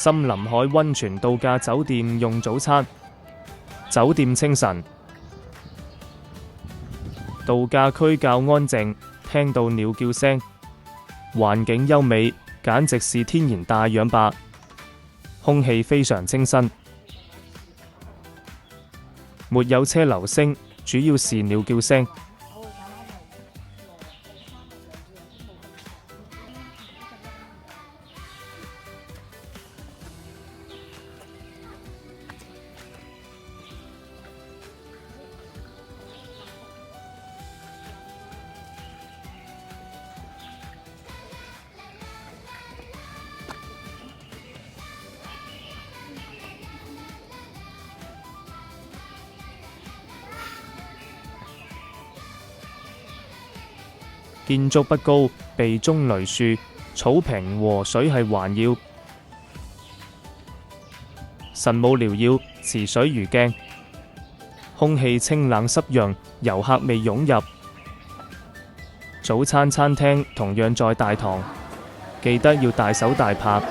森林海溫泉度假酒店用早餐。酒店清晨，度假區較安靜，聽到鳥叫聲，環境優美，簡直是天然大氧吧。空氣非常清新，沒有車流聲，主要是鳥叫聲。建築不高，被棕櫚樹、草坪和水系環繞，神武繚繞，池水如鏡，空氣清冷濕潤，遊客味湧入。早餐餐廳同樣在大堂，記得要大手大拍。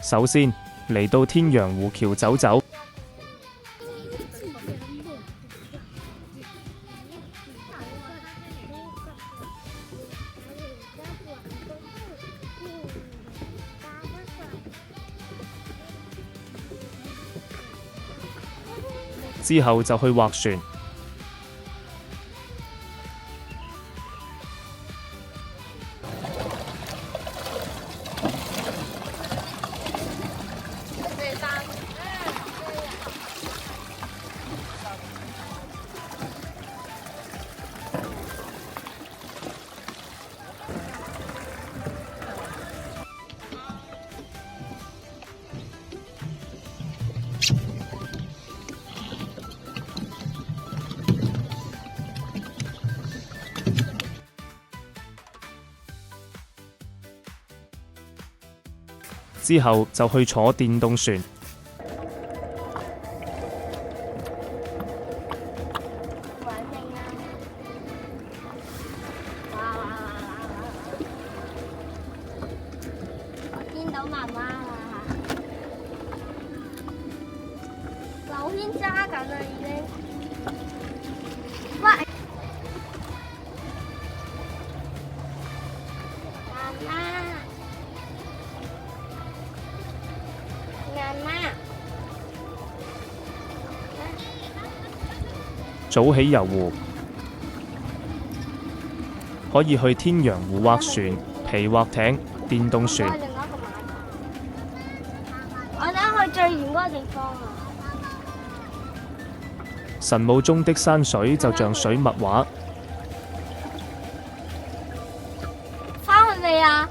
首先嚟到天陽湖橋走走，之後就去劃船。之後就去坐電動船，見到媽媽啦，劉軒揸緊啦已經。喂，媽媽。早起遊湖，可以去天陽湖劃船、皮劃艇、電動船。我想去最遠嗰個地方啊！神武中的山水就像水墨畫。返去未啊？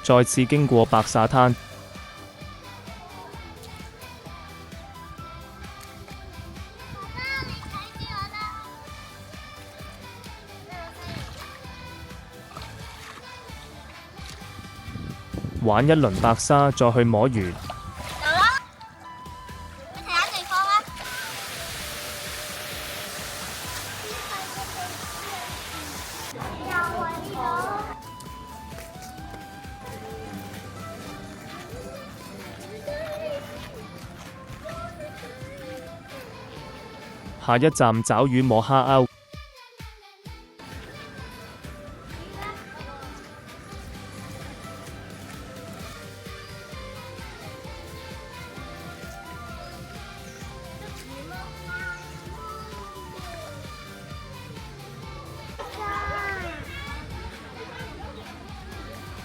再次經過白沙灘，玩一輪白沙，再去摸魚。走啦！去睇下地方啦。下一站爪魚摸蝦鷗。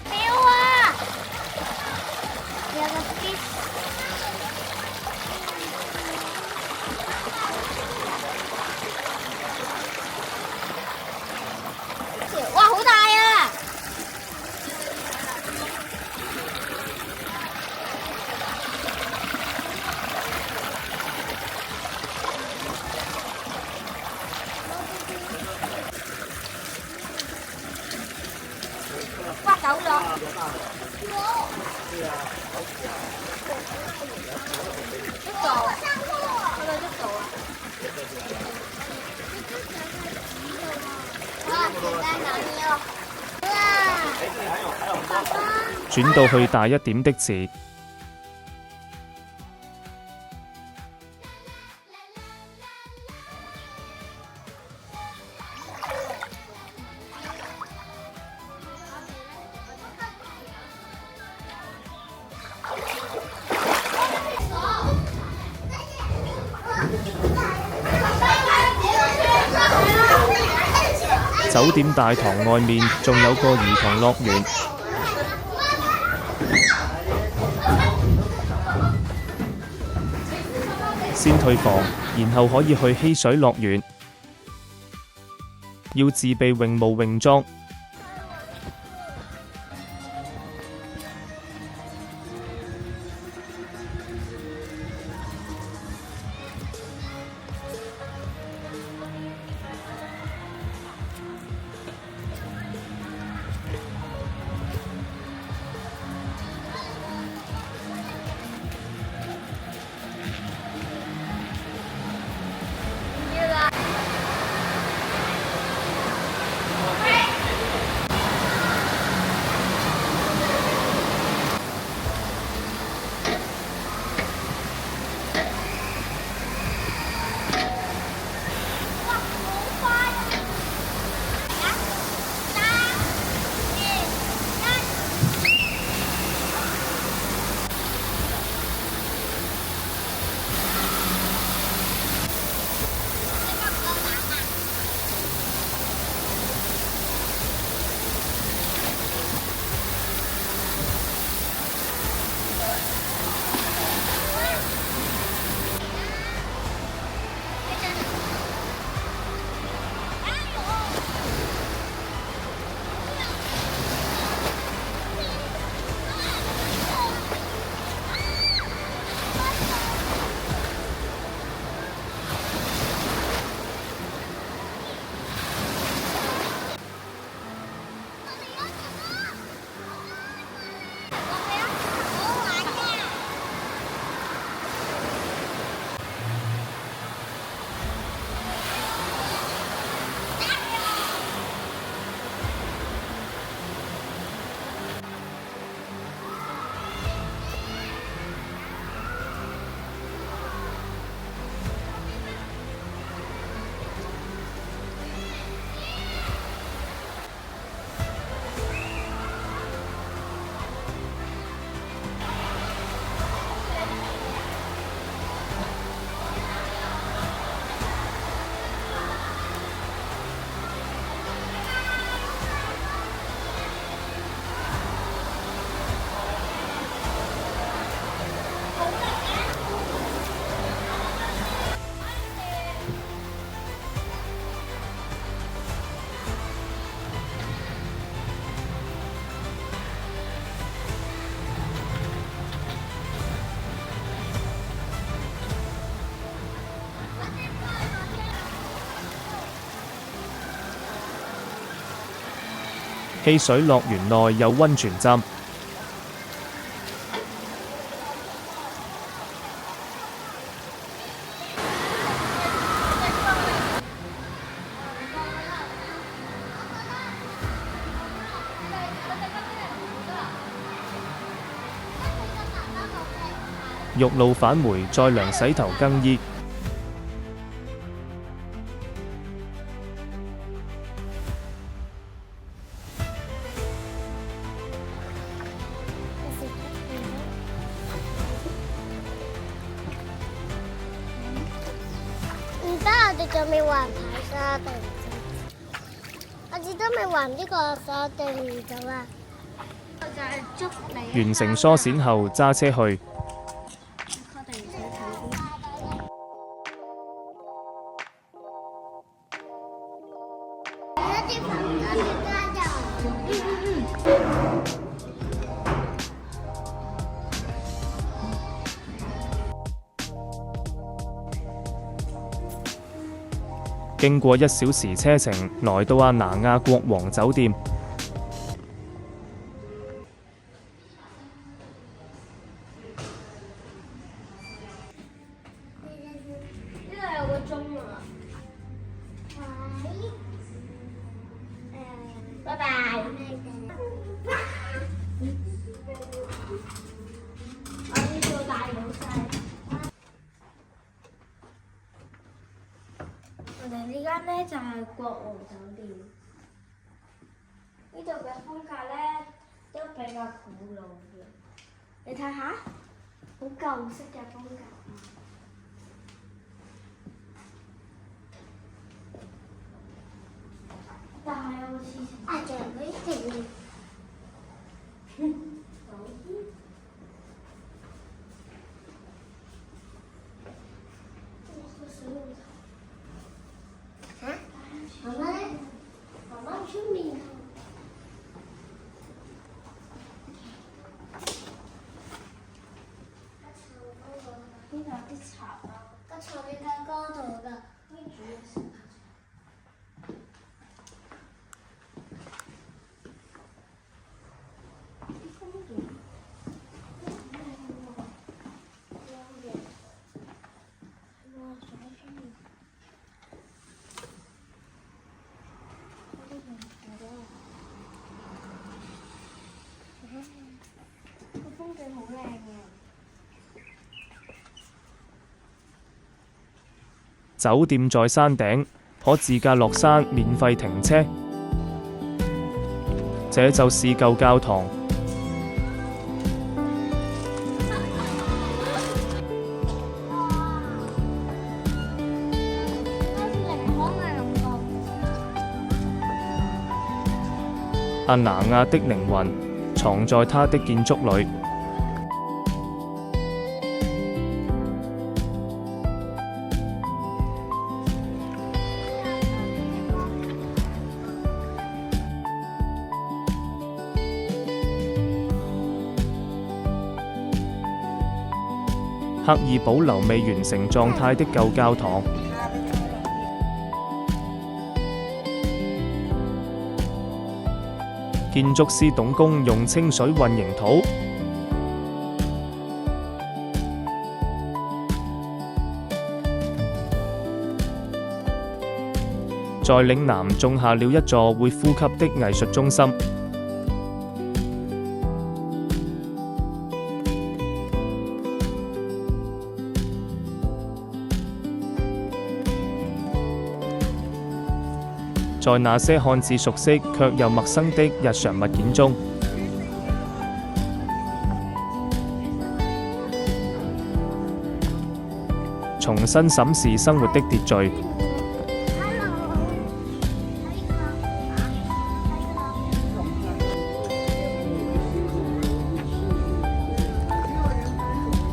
表啊！有個 fish。哇，好大啊！哇，走咗。一度，嗰度一度啊！哇，在哪裡哦？轉到去大一點的池。酒店大堂外面仲有個兒童樂園。先退房，然後可以去嬉水樂園。要自備泳帽泳裝。嬉水樂園內有溫泉浸。浴露返回，再涼洗頭更衣。唔得，我哋仲未還牌沙定唔知？我哋都未還呢個沙定唔到啊！我就係捉你。完成疏線後，揸車去。經過1小時車程，來到阿那亞國王酒店。呢度有個鐘啊！拜拜。我要做大老細。我哋呢間呢就係國王酒店，呢度嘅風格呢都比較古老嘅，你睇下，好舊式嘅風格啊！但係有個廁所，啊，仲有啲靜。媽媽呢？媽媽出面。呢度有啲茶啊，個茶你睇嗰度㗎，可以煮嘢食。個風景好靚嘅。酒店在山頂，可自駕落山免費停車。這就是舊教堂。阿那亞的靈魂藏在他的建築裏。刻意保留未完成狀態的舊教堂。建築師董工用清水混凝土，在嶺南種下了一座會呼吸的藝術中心。在那些看似熟悉卻又陌生的日常物件中，重新審視生活的秩序。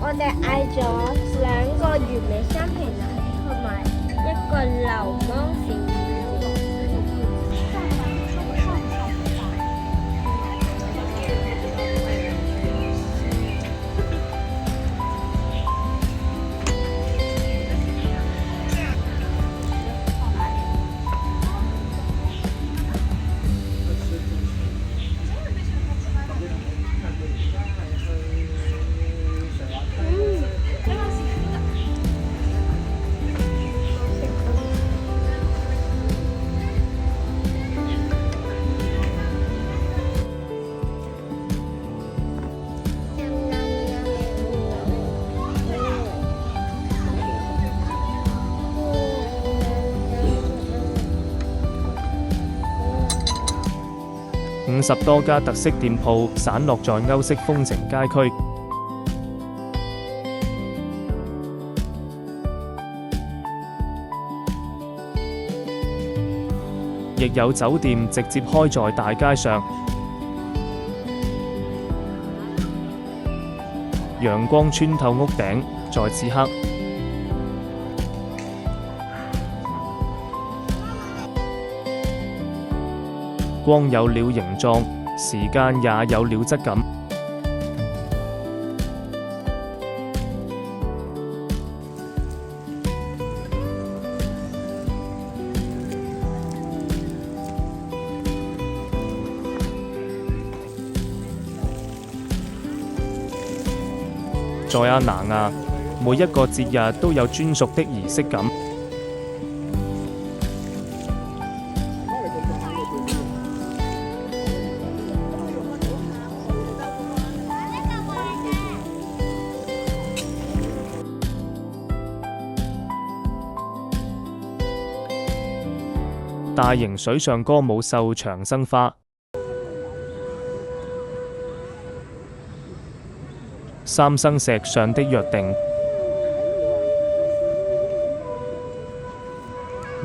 我哋嗌咗2個原味雙皮奶同埋1個流芒莧。50多家特色店鋪散落在歐式風情街區，亦有酒店直接開在大街上，陽光穿透屋頂，在此刻，光有了形狀，時間也有了質感。在阿那亞，每一個節日都有專屬的儀式感。大型水上歌舞秀長生花，三生石上的約定，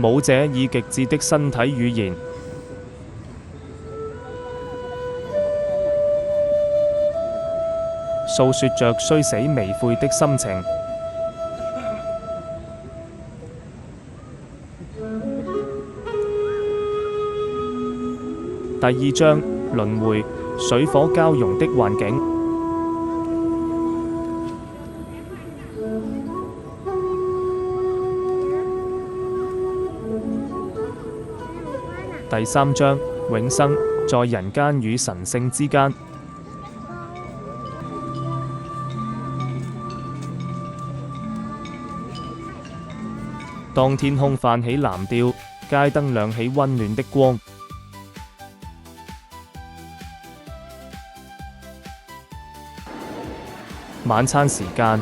舞者以極致的身體語言，訴說着雖死未悔的心情。第二章輪迴，水火交融的環境。第三章永生，在人間與神聖之間。當天空泛起藍調，街燈亮起溫暖的光。晚餐時間，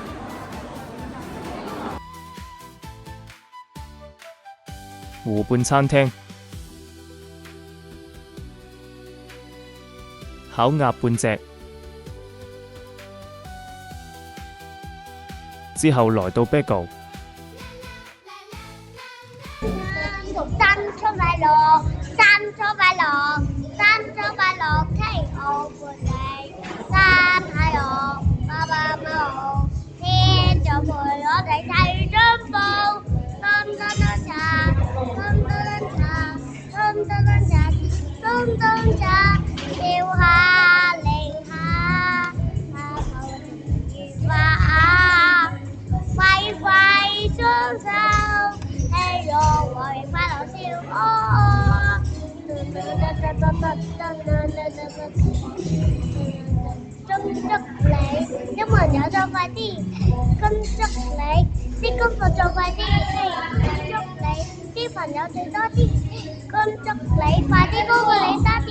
湖畔餐廳，烤鴨半隻，之後來到 bagel。生出快樂，生出快樂，生出快樂，祈我伴你，生喺我。爸爸媽媽，天就陪我哋齊進步，噔噔噔茶，噔噔茶，噔噔茶，噔噔茶，跳下零下，下頭如花，揮揮雙手，喜樂為快樂笑呵。恭祝你小朋友做快啲，恭祝你啲功課做快啲，恭祝你啲朋友做多啲，恭祝你快啲高過你爹哋。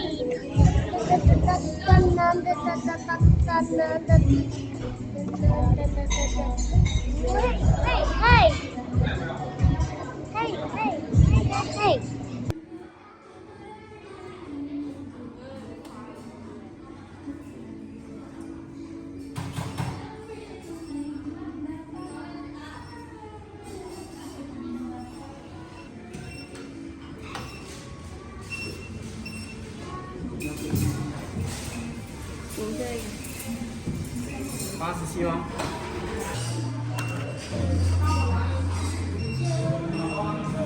嘿！87嗎？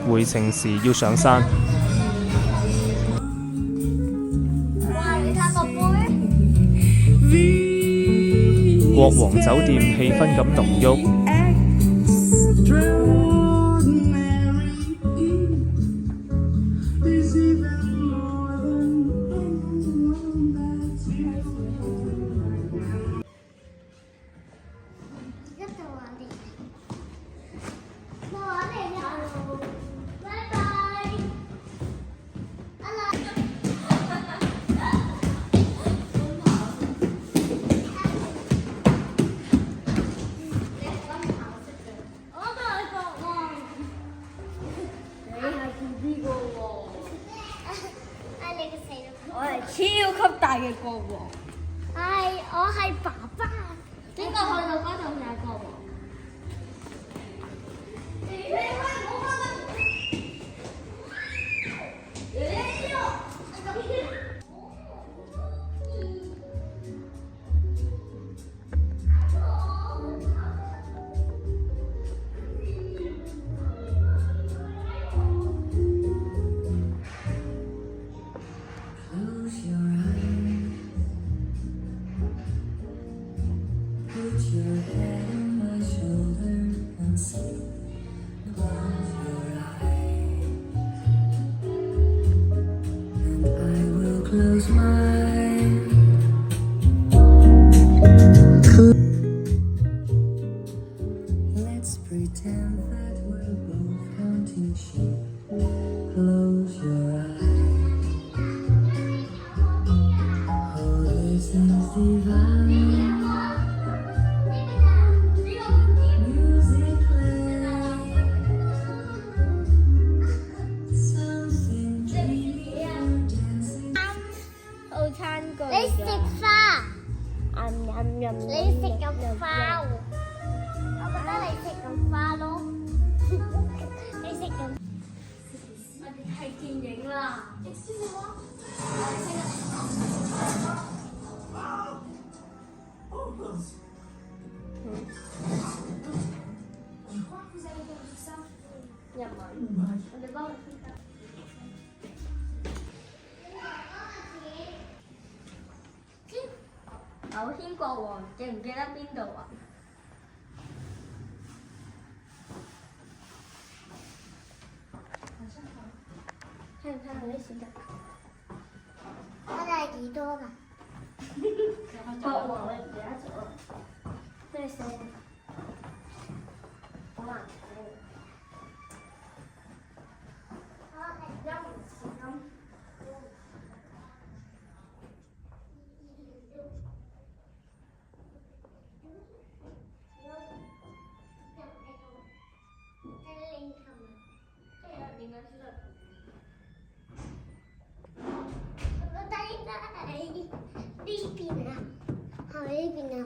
回程時要上山。哇！你睇個杯。國王酒店氣氛咁濃郁。嘅死啦！我係超級大嘅國王。我係爸爸。邊個去到嗰度就係國王？Close my Let's pretend that we're both counting sheep. Close your eyes. Oh, this is divine. Music play. Something dreamy and dancing. 套餐具。你食花，你你食咁花喎，我覺得你食咁花咯。你食咁。我哋睇電影啦。日文，我哋幫佢編輯。九天國王記唔記得邊度啊？睇唔睇到啲選擇？我哋係幾多㗎？國王你唔記得咗？咩聲？好難睇。我係一唔小心。我睇緊呢邊啊，係咪呢邊啊？